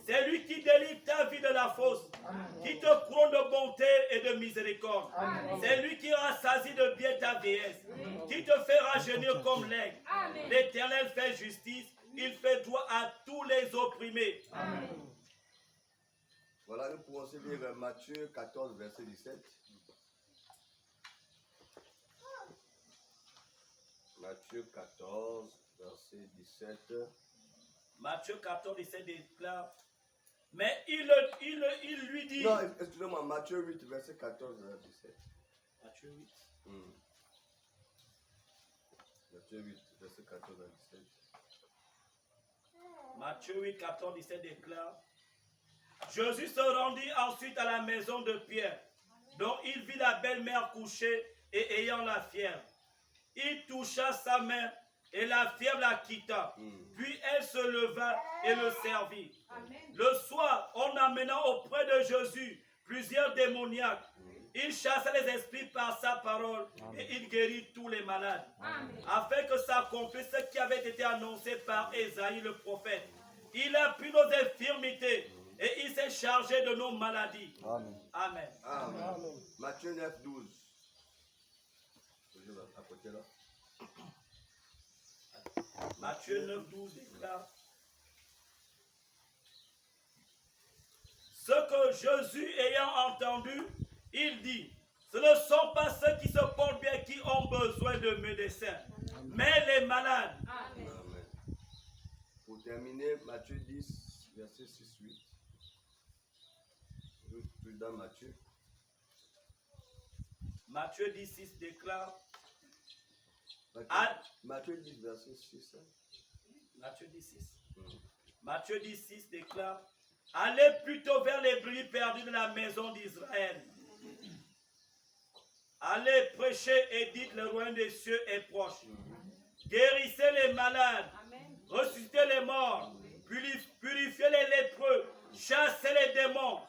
C'est lui qui délivre ta vie de la fosse, qui te couronne de bonté et de miséricorde. C'est lui qui rassasie de bien ta vieillesse, qui te fait rajeunir comme l'aigle. L'Éternel fait justice, il fait droit à tous les opprimés. Voilà, nous pouvons aussi lire Matthieu 14, verset 17. Matthieu 14, verset 17. Matthieu 14, 17 déclare, mais il lui dit... Non, excusez-moi, Matthieu 8, verset 14 à 17. Matthieu 8. Matthieu 8, verset 14 à 17. Matthieu 8, 14, 17 déclare, Jésus se rendit ensuite à la maison de Pierre, dont il vit la belle-mère couchée et ayant la fièvre. Il toucha sa main et la fièvre la quitta. Puis elle se leva et le servit. Le soir, on amena auprès de Jésus plusieurs démoniaques. Il chassa les esprits par sa parole et il guérit tous les malades. Afin que s'accomplisse ce qui avait été annoncé par Ésaïe le prophète. Il a pris nos infirmités et il s'est chargé de nos maladies. Amen. Amen. Matthieu 9, 12. À côté là. Matthieu 9, 12 déclare. Ce que Jésus ayant entendu, il dit, ce ne sont pas ceux qui se portent bien qui ont besoin de médecins, mais les malades. Amen. Pour terminer, Matthieu 10, verset 6-8. Plus dans Matthieu. Matthieu 10, 6 déclare. Matthieu 10, verset 6. Matthieu 10, 6. Matthieu 10, 6 déclare. Allez plutôt vers les brebis perdues de la maison d'Israël. Allez prêcher et dites le royaume des cieux est proche. Guérissez les malades, ressuscitez les morts, purifiez les lépreux, chassez les démons.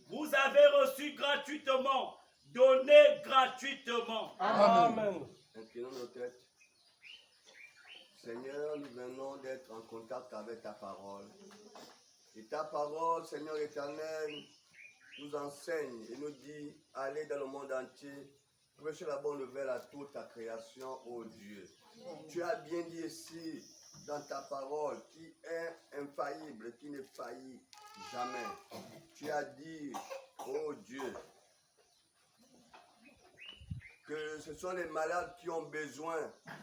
Vous avez reçu gratuitement, donnez gratuitement. Amen. Inclinons nos têtes. Seigneur, nous venons d'être en contact avec ta parole. Et ta parole, Seigneur éternel, nous enseigne et nous dit, allez dans le monde entier, prêcher la bonne nouvelle à toute ta création, ô Dieu. Tu as bien dit ici, dans ta parole, qui est infaillible, qui ne faillit jamais. Tu as dit, ô Dieu, que ce sont les malades qui ont besoin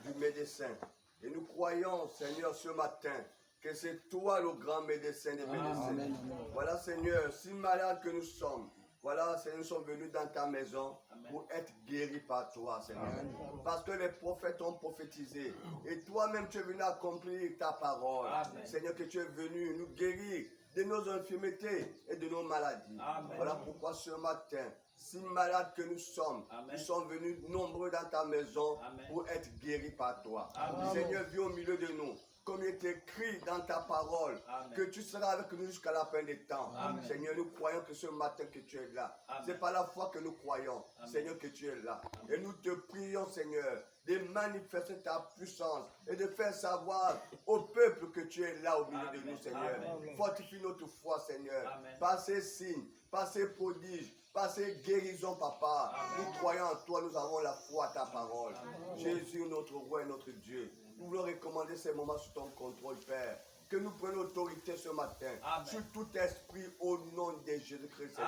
du médecin. Et nous croyons, Seigneur, ce matin, que c'est toi le grand médecin des médecins. Amen. Voilà, Seigneur, si malades que nous sommes, voilà, Seigneur, nous sommes venus dans ta maison pour être guéris par toi, Seigneur. Amen. Parce que les prophètes ont prophétisé. Et toi-même, tu es venu accomplir ta parole. Amen. Seigneur, que tu es venu nous guérir de nos infirmités et de nos maladies. Amen. Voilà pourquoi ce matin, si malades que nous sommes, nous sommes venus nombreux dans ta maison pour être guéris par toi. Amen. Seigneur, viens au milieu de nous. Comme il est écrit dans ta parole, que tu seras avec nous jusqu'à la fin des temps. Amen. Seigneur, nous croyons que ce matin que tu es là. C'est par la foi que nous croyons, Seigneur, que tu es là. Et nous te prions, Seigneur, de manifester ta puissance et de faire savoir au peuple que tu es là au milieu de nous, Seigneur. Fortifie notre foi, Seigneur. Par ces signes, par ces prodiges, par ces guérisons, Papa. Nous croyons en toi, nous avons la foi à ta parole. Jésus, notre roi et notre Dieu. Nous voulons recommander ces moments sous ton contrôle, Père. Que nous prenions autorité ce matin sur tout esprit au nom de Jésus-Christ.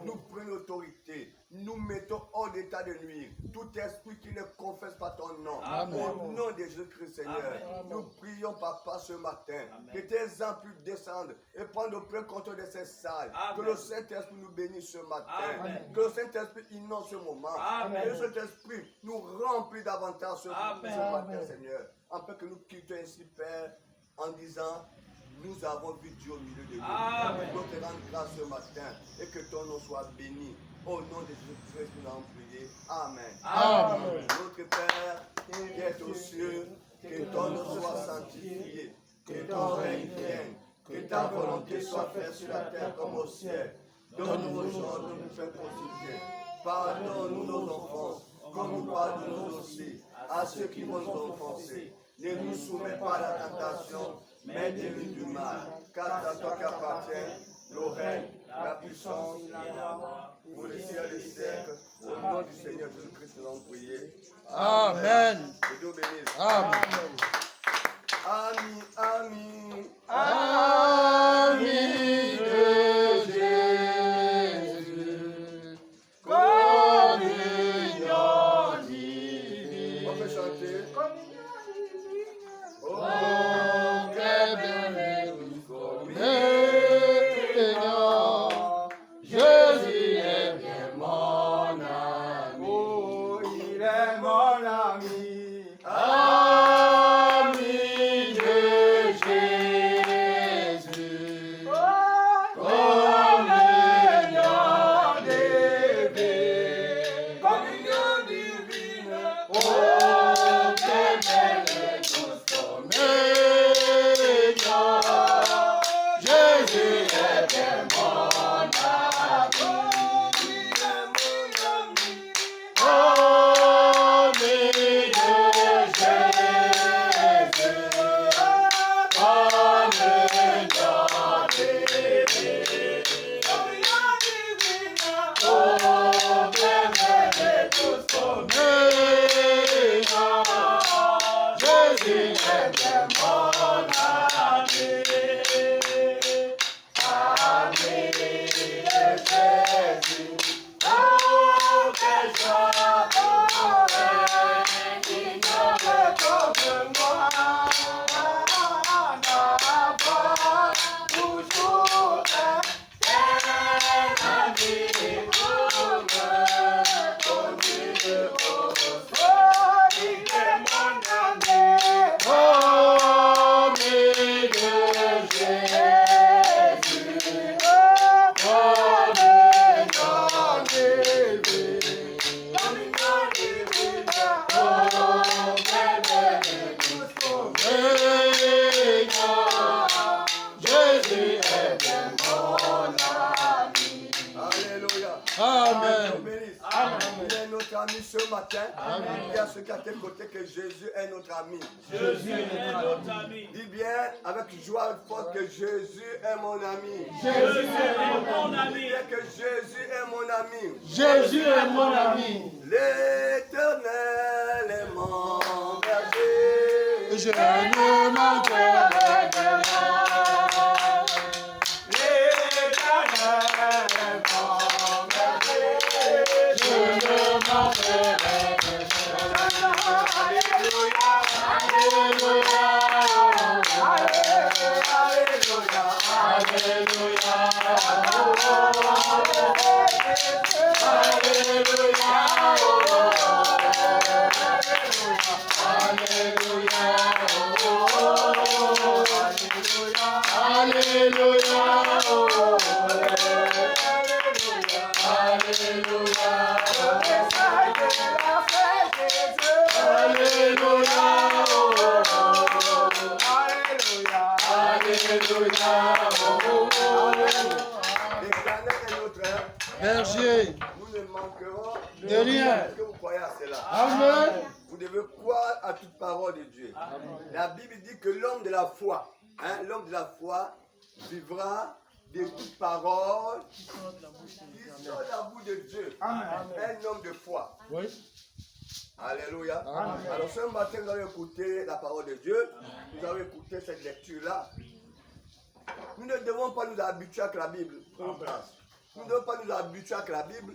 Nous prenons autorité. Nous mettons hors d'état de nuire tout esprit qui ne confesse pas ton nom. Au nom de Jésus-Christ, Seigneur. Nous prions, Papa, ce matin. Que tes anges puissent descendre et prendre plein contrôle de ces salles. Que le Saint-Esprit nous bénisse ce matin. Que le Saint-Esprit inonde ce moment. Que le Saint-Esprit nous remplit davantage ce matin, Seigneur. Afin que nous quittions ainsi, Père, en disant, nous avons vu Dieu au milieu de nous. Nous te rendons grâce ce matin et que ton nom soit béni. Au nom de Jésus-Christ, nous avons prié. Amen. Amen. Notre Père, qui est aux cieux, que ton nom soit sanctifié, que ton règne vienne, que ta volonté soit faite sur la terre comme au ciel. Donne-nous aujourd'hui nous faire quotidien. Pardonne-nous nos offenses, comme nous pardonnons aussi à ceux qui vont nous offenser. Ne nous soumets pas à la tentation, mais délivre du mal, car c'est à toi qu'appartient prier. Amen. Que Dieu bénisse. Amen. Amis, amis. Amis de Jésus, communion divine. On peut chanter. Oh, quel bel communion. Jésus est bien mon ami. Oh, il est mon ami. Ami de Jésus, communion divine, Communion divine. oh, quelle belle et douce communion. Jésus est bien mon ami. Il est mon ami. Ami de Jésus, communion divine. Communion divine. Oh, quelle belle et douce communion. Jésus est bien mon ami. Ami de Jésus. Oh, quelle joie pour qui ne veut comme moi. N'a pas toujours un ami pour me conduire au Oh, il est mon ami. Ami de Jésus, communion divine. Communion divine. Oh, quelle belle et douce communion. Jésus est bien mon ami. Alléluia. Amen. Dieu bénisse. Amen. Il est notre ami ce matin. Amen. Dis à ceux qui à tes côtés que Jésus est notre ami. Jésus est notre ami. Dis bien avec joie forte que Jésus est mon ami. Jésus est mon Dis ami. bien que Jésus est mon ami. Jésus est mon ami. L'Éternel est mon berger. Je ne manquerai de rien. L'Éternel est mon berger. Je ne manquerai de rien. Alléluia. Alléluia. Alléluia. Alléluia. L'Éternel est notre Berger nous ne manquerons de rien. Est-ce que vous croyez à cela? Amen. Vous devez croire à toute parole de Dieu. La Bible dit que l'homme de la foi, l'homme de la foi vivra de toute parole qui sort de la bouche de Dieu. Un homme de foi. Oui. Alléluia. Amen. Alors ce matin, nous allons écouter la parole de Dieu. Nous allons écouter cette lecture-là. Nous ne devons pas nous habituer avec la Bible. Prenons place. Nous ne devons pas nous habituer avec la Bible.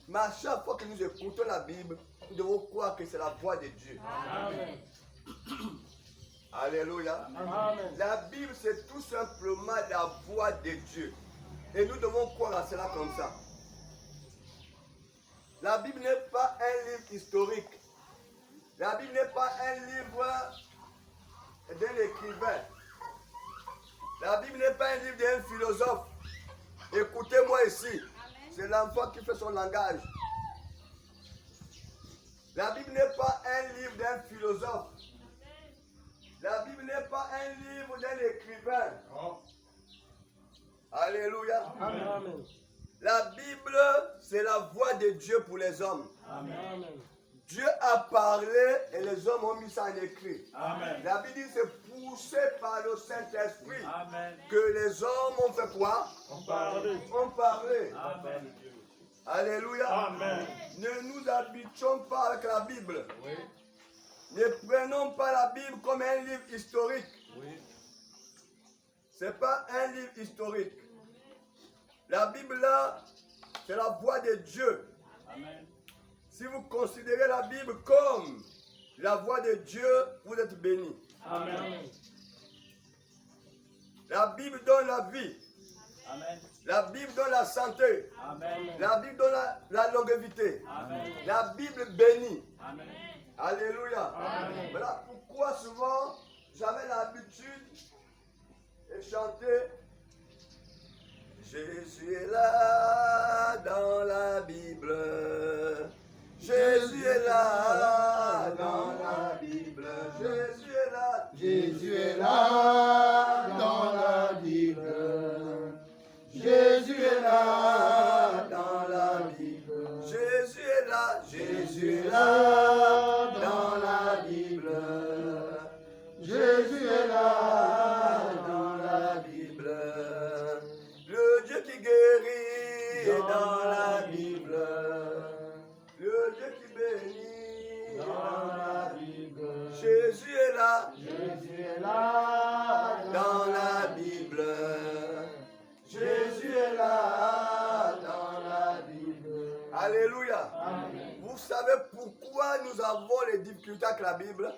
Mais à chaque fois que nous écoutons la Bible, nous devons croire que c'est la voix de Dieu. Amen. Alléluia. La Bible, c'est tout simplement la voix de Dieu. Et nous devons croire à cela comme ça. La Bible n'est pas un livre historique. La Bible n'est pas un livre d'un écrivain. La Bible n'est pas un livre d'un philosophe. Écoutez-moi ici. C'est l'enfant qui fait son langage. La Bible n'est pas un livre d'un philosophe. La Bible n'est pas un livre d'un écrivain. Alléluia. Amen. La Bible, c'est la voix de Dieu pour les hommes. Amen. Dieu a parlé et les hommes ont mis ça en écrit. Amen. La Bible dit que c'est poussé par le Saint-Esprit Amen. que les hommes ont fait quoi? On parle. Ont parlé. Amen. Alléluia. Amen. Ne nous habituons pas avec la Bible. Oui. Ne prenons pas la Bible comme un livre historique. Oui. Ce n'est pas un livre historique. La Bible là, c'est la voix de Dieu. Amen. Si vous considérez la Bible comme la voix de Dieu, vous êtes bénis. Amen. La Bible donne la vie. Amen. La Bible donne la santé. Amen. La Bible donne la longévité. Amen. La Bible bénit. Amen. Alléluia. Amen. Voilà pourquoi souvent j'avais l'habitude de chanter Jésus est là dans la Bible. Jésus est là dans la Bible. Jésus est là. Jésus est là dans la Bible. Jésus est là dans la Bible. Jésus est là. Jésus est là dans la Bible. Jésus est là dans la Bible. Le Dieu qui guérit est dans la Bible. Le Dieu qui bénit dans la Bible. Jésus est là Jésus est là dans la Bible. Jésus est là dans la Bible. Alléluia. Amen. Vous savez pourquoi nous avons les difficultés avec la Bible?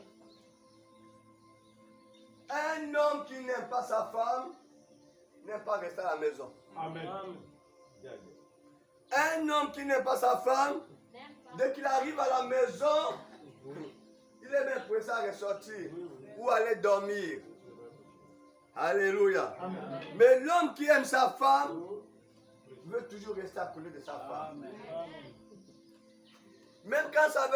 Un homme qui n'aime pas sa femme n'aime pas rester à la maison. Amen. Un homme qui n'aime pas sa femme, dès qu'il arrive à la maison, il est même pressé à ressortir ou aller dormir. Alléluia. Amen. Mais l'homme qui aime sa femme veut toujours rester à côté de sa femme. Même quand ça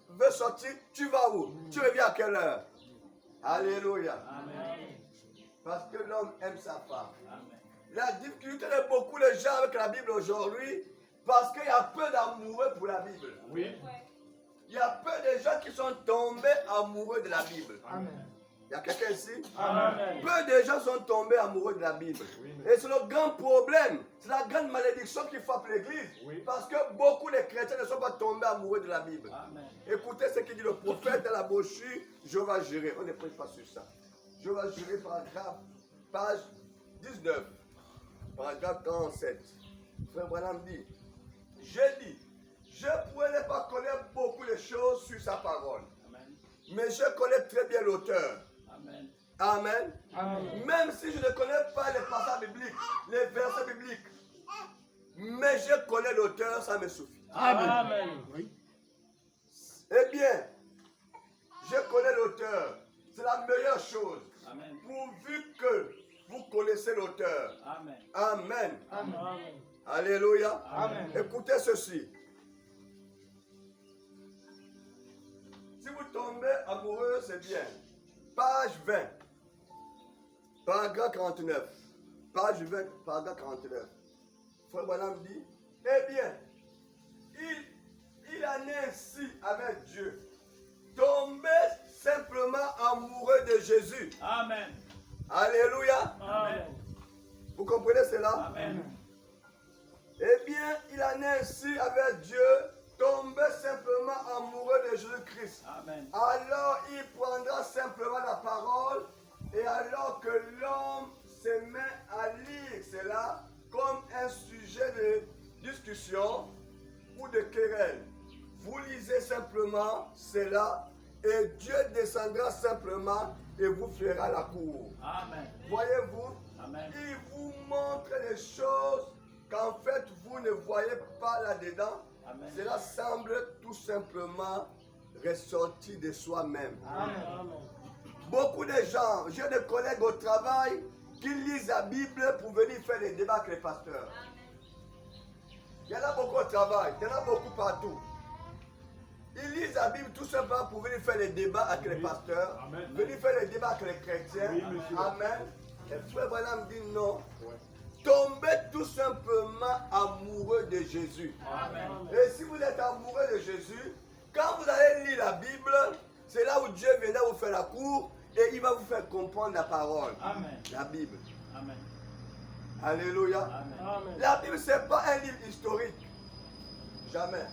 veut sortir, tu vas où? Tu reviens à quelle heure? Alléluia. Parce que l'homme aime sa femme. La difficulté de beaucoup de gens avec la Bible aujourd'hui, parce qu'il y a peu d'amoureux pour la Bible. Oui. Il y a peu de gens qui sont tombés amoureux de la Bible. Amen. Il y a quelqu'un ici? Amen. Peu de gens sont tombés amoureux de la Bible. Et c'est le grand problème, c'est la grande malédiction qui frappe l'Église. Oui. Parce que beaucoup de chrétiens ne sont pas tombés amoureux de la Bible. Amen. Écoutez ce que dit le prophète dans la brochure, je vais gérer. On ne prêche pas sur ça. Je vais gérer paragraphe, page 19, paragraphe 47. Frère Branham dit, j'ai dit, je pourrais ne pas connaître beaucoup de choses sur sa parole. Amen. Mais je connais très bien l'auteur. Amen. Amen. Amen. Même si je ne connais pas les passages bibliques, les versets bibliques, mais je connais l'auteur, ça me suffit. Amen. Oui. Eh bien, je connais l'auteur. C'est la meilleure chose. Amen. Pourvu que vous connaissez l'auteur. Amen. Amen. Amen. Alléluia. Amen. Écoutez ceci. Si vous tombez amoureux, c'est bien. Page 20. Paragraphe 49. Page 20, paragraphe 49. Frère Branham dit, eh bien, il en est ainsi avec Dieu. Tombez simplement amoureux de Jésus. Amen. Alléluia. Amen. Vous comprenez cela? Amen. Eh bien, il en est ainsi avec Dieu. Tombez simplement amoureux de Jésus-Christ. Amen. Alors il prendra simplement la parole et alors que l'homme se met à lire cela comme un sujet de discussion ou de querelle, vous lisez simplement cela et Dieu descendra simplement et vous fera la cour. Amen. Voyez-vous, Amen. il vous montre des choses qu'en fait vous ne voyez pas là-dedans. Amen. Cela semble tout simplement ressortir de soi-même. Amen. Beaucoup de gens, j'ai des collègues au travail qui lisent la Bible pour venir faire des débats avec les pasteurs. Il y en a beaucoup au travail, il y en a beaucoup partout. Ils lisent la Bible tout simplement pour venir faire des débats avec les pasteurs, Amen. venir faire des débats avec les chrétiens. Oui, monsieur. Amen. Et frère Branham dit non. Tombez tout simplement amoureux de Jésus. Amen. Et si vous êtes amoureux de Jésus, quand vous allez lire la Bible, c'est là où Dieu viendra vous faire la cour et il va vous faire comprendre la parole. Amen. La Bible. Amen. Alléluia. Amen. La Bible, ce n'est pas un livre historique. Jamais.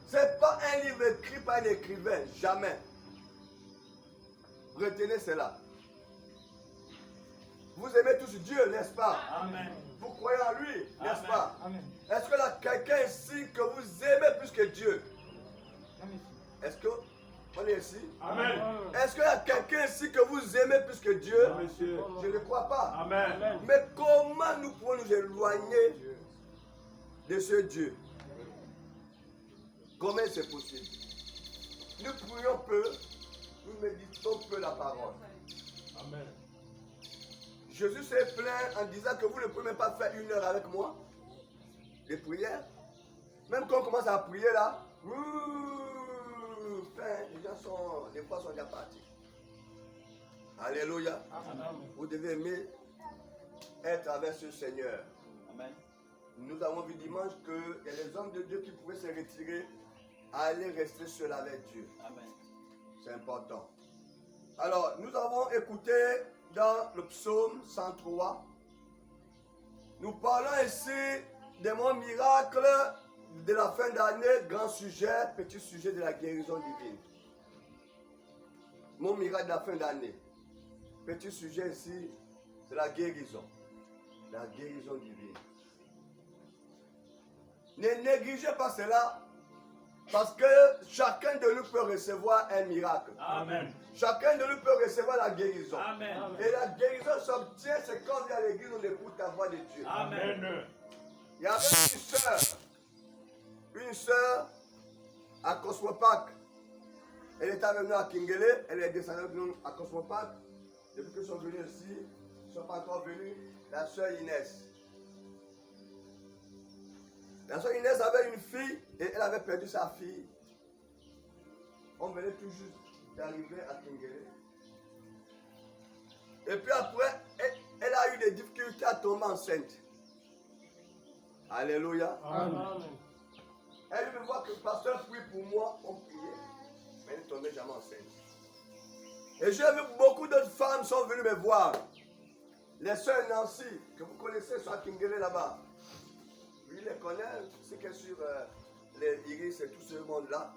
Ce n'est pas un livre écrit par un écrivain. Jamais. Retenez cela. Vous aimez tous Dieu, n'est-ce pas? Amen. Vous croyez en lui, n'est-ce Amen. pas? Amen. Est-ce qu'il y a quelqu'un ici que vous aimez plus que Dieu? Amen. Est-ce que on est ici? Amen. Est-ce qu'il y a quelqu'un ici que vous aimez plus que Dieu? Monsieur. Je ne crois pas. Amen. Mais comment nous pouvons nous éloigner de ce Dieu? Comment c'est possible? Nous prions peu, nous méditons peu la parole. Amen. Jésus s'est plaint en disant que vous ne pouvez même pas faire 1 heure avec moi de prière. Même quand on commence à prier là, les gens des fois sont déjà partis. Alléluia. Vous devez aimer être avec ce Seigneur. Amen. Nous avons vu dimanche qu'il y a des hommes de Dieu qui pouvaient se retirer, aller rester seuls avec Dieu. Amen. C'est important. Alors, nous avons écouté dans le psaume 103. Nous parlons ici de mon miracle de la fin d'année, grand sujet, petit sujet de la guérison divine. Mon miracle de la fin d'année. Petit sujet ici, c'est la guérison. La guérison divine. Ne négligez pas cela, parce que chacun de nous peut recevoir un miracle. Amen. Chacun de nous peut recevoir la guérison. Amen. Et la guérison s'obtient, c'est quand il y a l'église, on écoute la voix de Dieu. Amen. Il y avait une sœur à Cosmopac. Elle était avec nous à Kingele, elle est descendue avec nous à Cosmopac. Depuis qu'ils sont venus ici, ils ne sont pas encore venus, la sœur Inès. La sœur Inès avait une fille et elle avait perdu sa fille. On venait tout juste d'arriver à Kingele. Et puis après, elle a eu des difficultés à tomber enceinte. Alléluia. Amen. Elle me voit que le pasteur prie pour moi, on priait, mais elle ne tombait jamais enceinte. Et j'ai vu beaucoup d'autres femmes sont venues me voir. Les sœurs Nancy, que vous connaissez, sont à Kingele là-bas. Lui, les connaît, c'est que sur les iris et tout ce monde-là.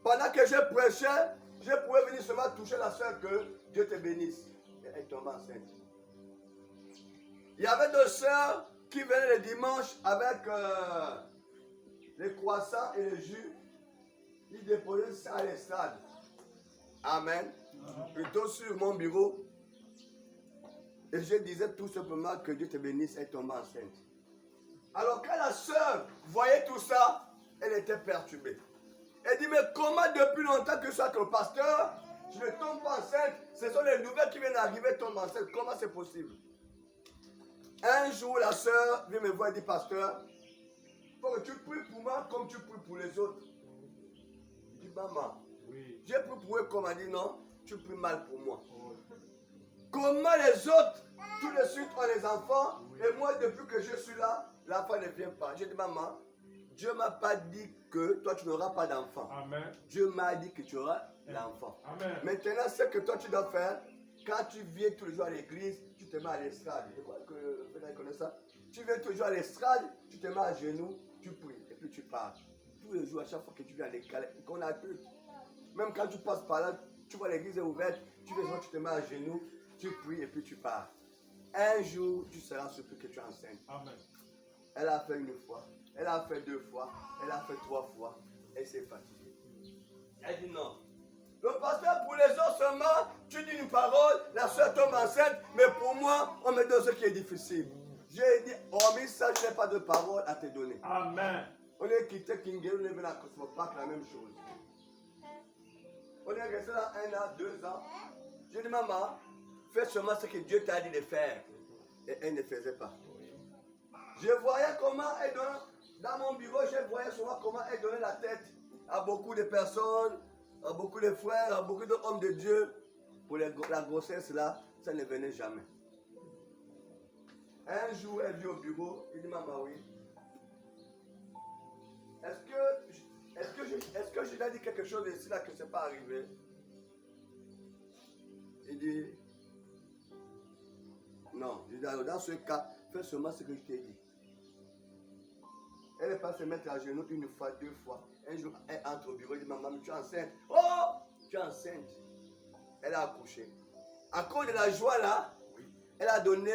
Pendant que je prêchais, je pouvais venir seulement toucher la sœur que Dieu te bénisse. Et elle tombait enceinte. Il y avait deux sœurs qui venaient le dimanche avec les croissants et le jus. Ils déposaient ça à l'estrade. Amen. Plutôt sur mon bureau. Et je disais tout simplement que Dieu te bénisse et tombe enceinte. Alors quand la sœur voyait tout ça, elle était perturbée. Elle dit, mais comment depuis longtemps que je suis avec le pasteur, je ne tombe pas enceinte? Ce sont les nouvelles qui viennent d'arriver, tombe enceinte. Comment c'est possible? Un jour, la sœur vient me voir et dit, pasteur, il faut que tu pries pour moi comme tu pries pour les autres. Je dis, maman, j'ai prié pour eux comme elle dit, non, tu pries mal pour moi. Comment les autres, tout de suite, ont les enfants, et moi, depuis que je suis là, l'enfant ne vient pas. J'ai dit, maman, Dieu ne m'a pas dit que toi, tu n'auras pas d'enfant. Dieu m'a dit que tu auras l'enfant. Maintenant, ce que toi, tu dois faire, quand tu viens tous les jours à l'église, tu te mets à l'estrade. Je crois que vous connaissez ça. Tu viens tous les jours à l'estrade, tu te mets à genoux, tu pries, et puis tu pars. Tous les jours, à chaque fois que tu viens à l'école, qu'on a plus. Même quand tu passes par là, tu vois l'église est ouverte, tu te mets à genoux, tu pries et puis tu pars. Un jour, tu seras surpris que tu es enceinte. Amen. Elle a fait une fois, elle a fait 2 fois, elle a fait 3 fois, elle s'est fatiguée. Elle dit non. Le pasteur, pour les autres seulement, tu dis une parole, la soeur tombe enceinte, mais pour moi, on me donne ce qui est difficile. J'ai dit, hormis ça, je n'ai pas de parole à te donner. Amen. On est quitté Kingel, on est venu à Cosmopac, la même chose. On est resté là 1 an, 2 ans. J'ai dit, maman, fais seulement ce que Dieu t'a dit de faire. Et elle ne faisait pas. Je voyais comment elle donnait, dans mon bureau, je voyais souvent comment elle donnait la tête à beaucoup de personnes, à beaucoup de frères, à beaucoup d'hommes de Dieu. Pour la grossesse là, ça ne venait jamais. Un jour, elle vient au bureau, il dit, maman, oui. Est-ce que je lui ai dit quelque chose ici là que ce n'est pas arrivé? Il dit, non. Je dis, alors dans ce cas, fais seulement ce que je t'ai dit. Elle n'est pas se mettre à genoux une fois, deux fois. Un jour, elle entre au bureau, elle dit, maman, tu es enceinte. Oh, tu es enceinte. Elle a accouché. À cause de la joie là, elle a donné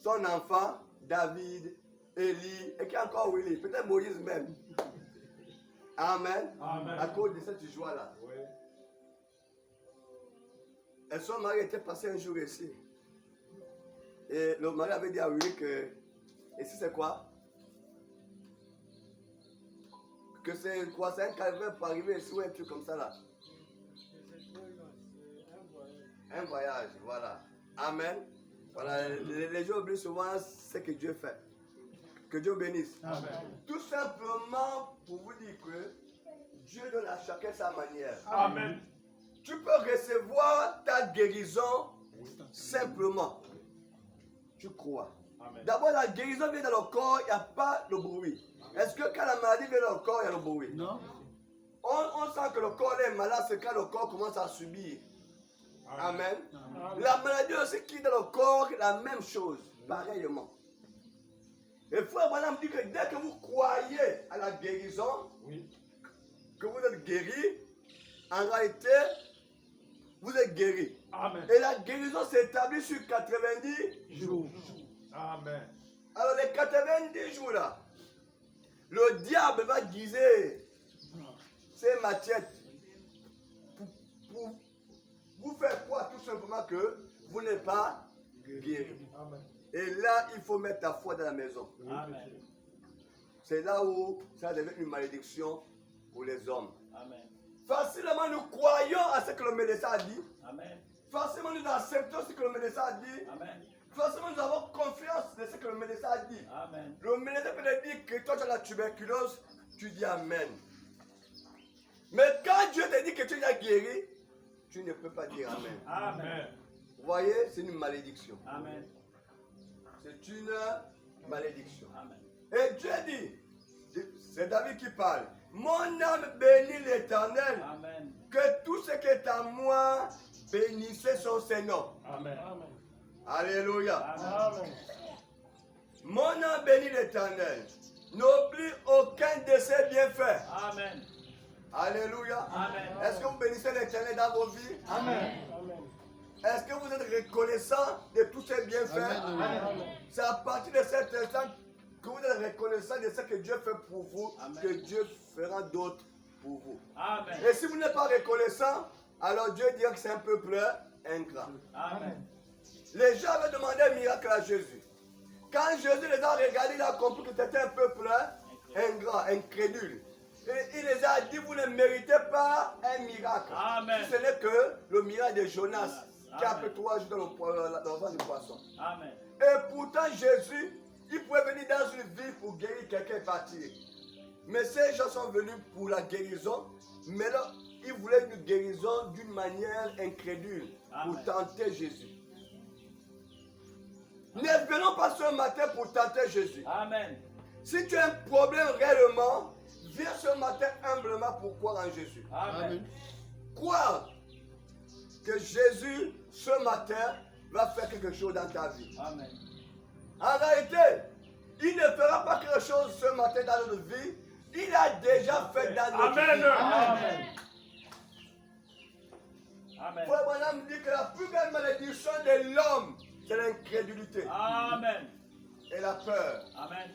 son enfant, David, Élie, et qui est encore Willy, peut-être Moïse même. Amen. Amen. À cause de cette joie là. Oui. Et son mari était passé un jour ici. Et le mari avait dit à Willy que, ici c'est quoi? Que c'est quoi? C'est un calvaire pour arriver ici ou un truc comme ça là. Un voyage, voilà. Amen. Voilà, les gens oublient souvent ce que Dieu fait. Que Dieu bénisse. Amen. Tout simplement pour vous dire que Dieu donne à chacun sa manière. Amen. Tu peux recevoir ta guérison simplement. Tu crois. Amen. D'abord, la guérison vient dans le corps, il n'y a pas de bruit. Est-ce que quand la maladie vient dans le corps, il y a le bruit? Non. On sent que le corps est malade, c'est quand le corps commence à subir. Amen. Amen. La maladie aussi qui est dans le corps, la même chose, pareillement. Et frère Branham dit que dès que vous croyez à la guérison, Oui. que vous êtes guéri, en réalité, vous êtes guéri. Amen. Et la guérison s'établit sur 90 jours. Amen. Alors les 90 jours là, le diable va guiser ses machettes pour vous faire croire tout simplement que vous n'êtes pas guéri. Amen. Et là, il faut mettre ta foi dans la maison. Amen. C'est là où ça devient une malédiction pour les hommes. Amen. Facilement, nous croyons à ce que le médecin a dit. Amen. Facilement, nous acceptons ce que le médecin a dit. Amen. Facilement, nous avons confiance de ce que le médecin a dit. Amen. Le médecin peut te dire que toi, tu as la tuberculose, tu dis Amen. Mais quand Dieu te dit que tu es guéri, tu ne peux pas dire Amen. Amen. Vous voyez, c'est une malédiction. Amen. C'est une malédiction. Amen. Et Dieu dit, c'est David qui parle, mon âme bénit l'Éternel, Amen. que tout ce qui est à moi bénissez son Seigneur. Amen. Alléluia. Amen. Mon âme bénit l'Éternel. N'oublie aucun de ses bienfaits. Amen. Alléluia. Amen. Est-ce que vous bénissez l'Éternel dans vos vies? Amen. Est-ce que vous êtes reconnaissant de tous ses bienfaits? Amen. C'est à partir de cet instant que vous êtes reconnaissant de ce que Dieu fait pour vous, Amen. que Dieu fera d'autres pour vous. Amen. Et si vous n'êtes pas reconnaissant, alors Dieu dira que c'est un peuple ingrat. Amen. Les gens avaient demandé un miracle à Jésus. Quand Jésus les a regardés, il a compris que c'était un peuple ingrat, incrédule. Et il les a dit, vous ne méritez pas un miracle. Amen. Si ce n'est que le miracle de Jonas, qui a Amen. fait 3 jours dans le ventre du poisson. Amen. Et pourtant, Jésus, il pouvait venir dans une ville pour guérir quelqu'un et partir. Mais ces gens sont venus pour la guérison, mais là, ils voulaient une guérison d'une manière incrédule, pour Amen. tenter Jésus. Ne venons pas ce matin pour tenter Jésus. Amen. Si tu as un problème réellement, viens ce matin humblement pour croire en Jésus. Amen. Croire que Jésus, ce matin, va faire quelque chose dans ta vie. Amen. En réalité, il ne fera pas quelque chose ce matin dans notre vie. Il a déjà fait dans notre Amen. vie. Amen. Amen. Frère Branham dit que la plus grande malédiction de l'homme, c'est l'incrédulité Amen. et la peur. Amen.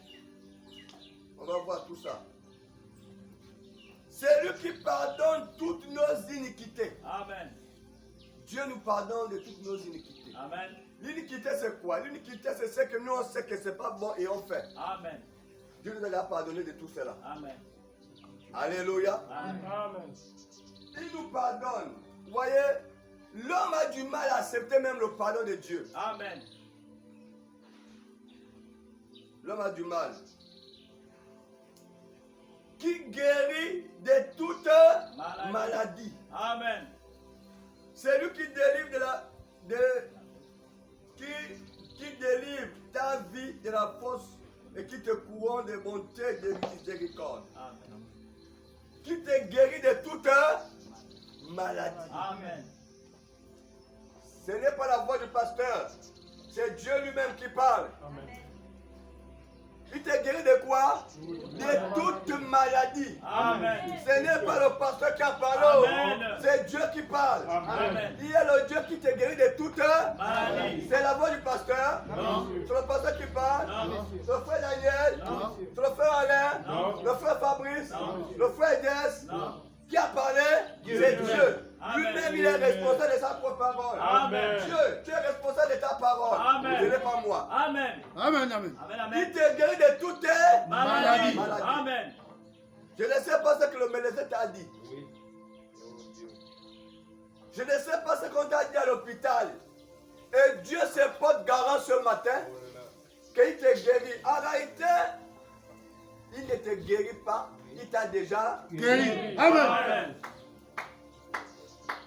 On va voir tout ça. C'est lui qui pardonne toutes nos iniquités. Amen. Dieu nous pardonne de toutes nos iniquités. Amen. L'iniquité, c'est quoi? L'iniquité, c'est ce que nous, on sait que ce n'est pas bon et on fait. Amen. Dieu nous a pardonné de tout cela. Amen. Alléluia. Amen. Il nous pardonne. Vous voyez, l'homme a du mal à accepter même le pardon de Dieu. Amen. L'homme a du mal. Qui guérit de toute maladie. Amen. C'est lui qui délivre qui délivre ta vie de la force et qui te couronne de bonté et de miséricorde. Amen. Qui te guérit de toute maladie. Amen. Ce n'est pas la voix du pasteur, c'est Dieu lui-même qui parle. Amen. Il te guérit de quoi? De toute maladie. Amen. Ce n'est pas le pasteur qui a parlé, Amen. c'est Dieu qui parle. Amen. Il y a le Dieu qui te guérit de toute Maladie. C'est la voix du pasteur. Non. C'est le pasteur qui parle. Non. Le frère Daniel. Non. C'est le frère Alain. Non. Le frère Fabrice. Non. Le frère Edès. Non. Qui a parlé? C'est Dieu. Amen. Lui-même, il est responsable de sa propre parole. Amen. Dieu, tu es responsable de ta parole. Amen. Ce n'est pas moi. Amen. Amen, amen. Amen. Il Amen. te guérit de toutes tes Maladie. maladies. Amen. Je ne sais pas ce que le médecin t'a dit. Je ne sais pas ce qu'on t'a dit à l'hôpital. Et Dieu se porte garant ce matin qu'il te guérit. En réalité, il ne te guérit pas. Il t'a déjà Guéri. Amen. Amen.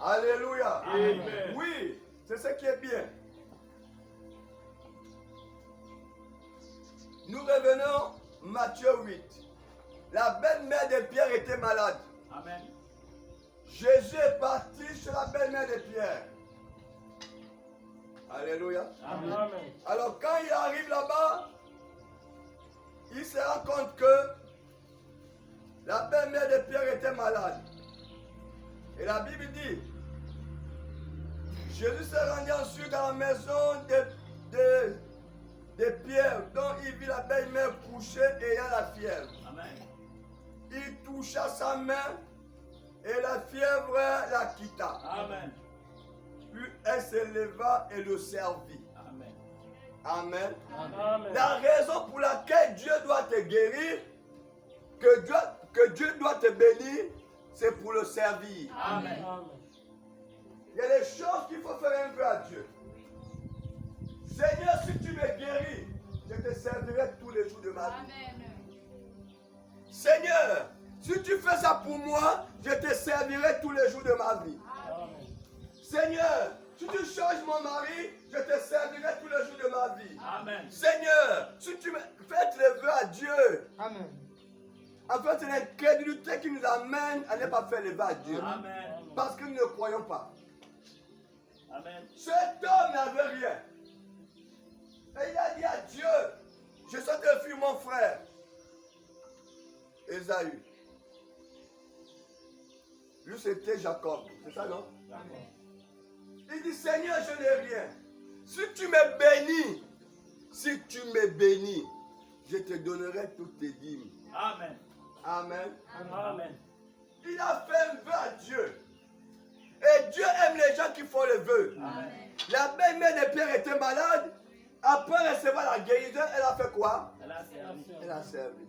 Alléluia. Amen. Oui, c'est ce qui est bien. Nous revenons Matthieu 8. La belle-mère de Pierre était malade. Amen. Jésus est parti chez la belle-mère de Pierre. Alléluia. Amen. Alors quand il arrive là-bas, il se rend compte que la belle-mère de Pierre était malade. Et la Bible dit, Jésus s'est rendu ensuite dans la maison de Pierre, dont il vit la belle-mère couchée ayant la fièvre. Amen. Il toucha sa main et la fièvre la quitta. Amen. Puis elle se leva et le servit. Amen. Amen. Amen. La raison pour laquelle Dieu doit te guérir, que Dieu doit te bénir, c'est pour le servir. Amen. Il y a des choses qu'il faut faire un peu à Dieu. Seigneur, si tu me guéris, je te servirai tous les jours de ma vie. Seigneur, si tu fais ça pour moi, je te servirai tous les jours de ma vie. Seigneur, si tu changes mon mari, je te servirai tous les jours de ma vie. Amen. Seigneur, si tu me fais les vœux à Dieu, Amen. en fait, c'est l'incrédulité qui nous amène à ne pas faire les vœux à Dieu. Amen. Parce que nous ne croyons pas. Amen. Cet homme n'avait rien. Et il a dit à Dieu, je souhaite fuir mon frère, Ésaü. Lui, c'était Jacob. C'est ça, non? Il dit, Seigneur, je n'ai rien. Si tu me bénis, je te donnerai toutes tes dîmes. Amen. Amen. Amen. Il a fait un vœu à Dieu. Et Dieu aime les gens qui font le vœu. Amen. La belle-mère de Pierre était malade. Après recevoir la guérison, elle a fait quoi? Elle a servi. Elle a servi.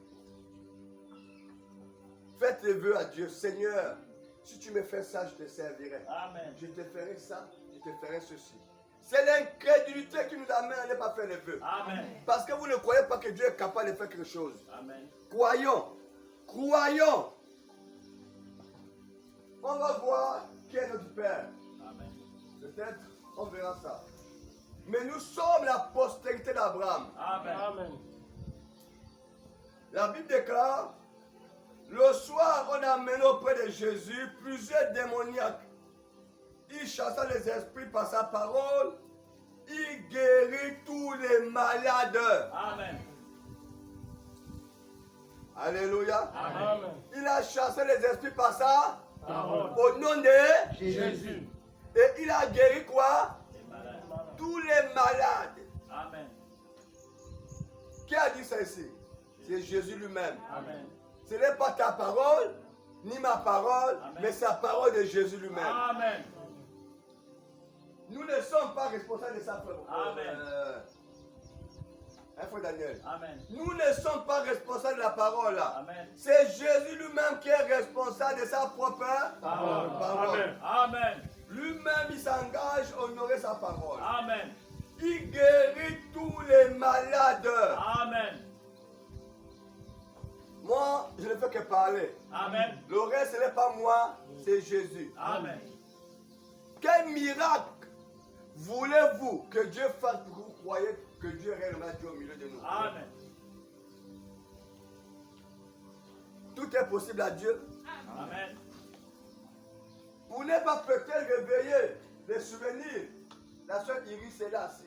Faites les vœux à Dieu. Seigneur, si tu me fais ça, je te servirai. Amen. Je te ferai ça, je te ferai ceci. C'est l'incrédulité qui nous amène à ne pas faire les vœux. Amen. Parce que vous ne croyez pas que Dieu est capable de faire quelque chose. Amen. Croyons. Croyons. On va voir qui est notre Père. Amen. Peut-être, on verra ça. Mais nous sommes la postérité d'Abraham. Amen. La Bible déclare, le soir, on a amené auprès de Jésus plusieurs démoniaques. Il chassa les esprits par sa parole. Il guérit tous les malades. Amen. Alléluia. Amen. Il a chassé les esprits par sa Parole. au nom de Jésus. Et il a guéri quoi? Les malades. Tous les malades. Amen. Qui a dit ça ici? C'est Jésus lui-même. Amen. Ce n'est pas ta parole, ni ma parole, Amen. mais c'est la parole de Jésus lui-même. Amen. Nous ne sommes pas responsables de sa parole. Amen. Frère Daniel. Amen. Nous ne sommes pas responsables de la parole là. Amen. C'est Jésus lui-même qui est responsable de sa propre Parole. parole. Amen. Amen. Lui-même, il s'engage à honorer sa parole. Amen. Il guérit tous les malades. Amen. Moi, je ne fais que parler. Amen. Le reste, ce n'est pas moi, c'est Jésus. Amen. Quel miracle voulez-vous que Dieu fasse pour que vous croyez que Dieu est réellement Dieu au milieu de nous? Amen. Tout est possible à Dieu. Amen. Vous n'êtes pas peut-être réveillé les souvenirs. La soeur Iris est là assise.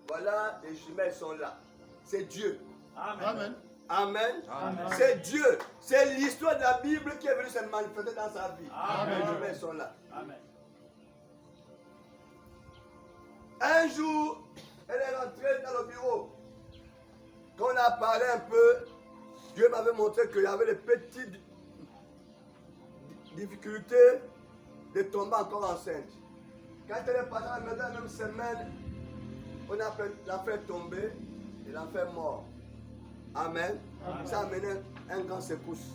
Voilà, les jumelles sont là. C'est Dieu. Amen. Amen. Amen. C'est Dieu. C'est l'histoire de la Bible qui est venue se manifester dans sa vie. Amen. Les humains sont là. Amen. Un jour, elle est rentrée dans le bureau. Quand on a parlé un peu, Dieu m'avait montré qu'il y avait des petites difficultés de tomber encore enceinte. Quand elle est passée à la maison la même semaine, on a fait l'enfant tomber et l'enfant mort. Amen. Ça a amené un grand secousse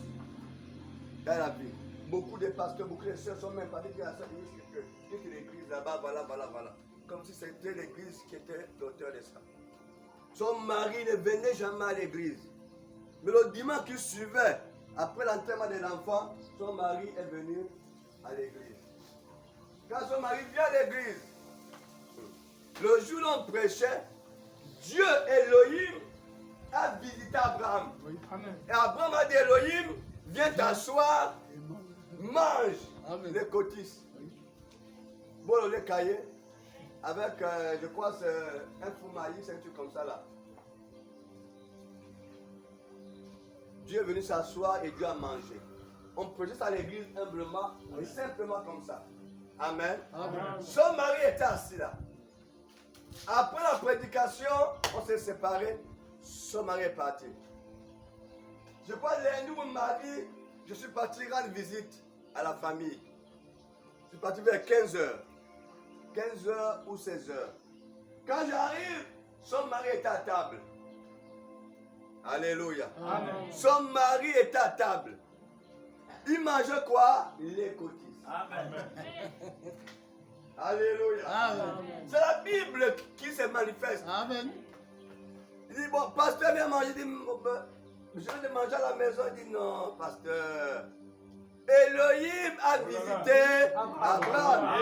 dans la vie. Beaucoup de pasteurs, beaucoup de sœurs sont même partis à ça. Ils disent que l'église là-bas, voilà. Comme si c'était l'église qui était l'auteur de ça. Son mari ne venait jamais à l'église. Mais le dimanche qui suivait, après l'enterrement de l'enfant, son mari est venu à l'église. Quand son mari vient à l'église, le jour où on prêchait, Dieu Elohim a visité Abraham. Et Abraham a dit Elohim, viens t'asseoir, mange les cotis. Bon, le cahier, avec, je crois, c'est un fou maïs, un truc comme ça là. Dieu est venu s'asseoir et Dieu a mangé. On prêchait à l'église humblement et simplement comme ça. Amen. Amen. Son mari était assis là. Après la prédication, on s'est séparés. Son mari est parti. Je crois lundi ou mardi, je suis parti rendre visite à la famille. Je suis parti vers 15h. 15h ou 16h. Quand j'arrive, son mari est à table. Alléluia. Amen. Son mari est à table. Il mangeait quoi? Les cotis. Amen. Alléluia. Amen. C'est la Bible qui se manifeste. Amen. Il dit, bon, pasteur, viens manger. Il dit, je viens de manger à la maison. Il dit, non, pasteur. Elohim a visité Abraham.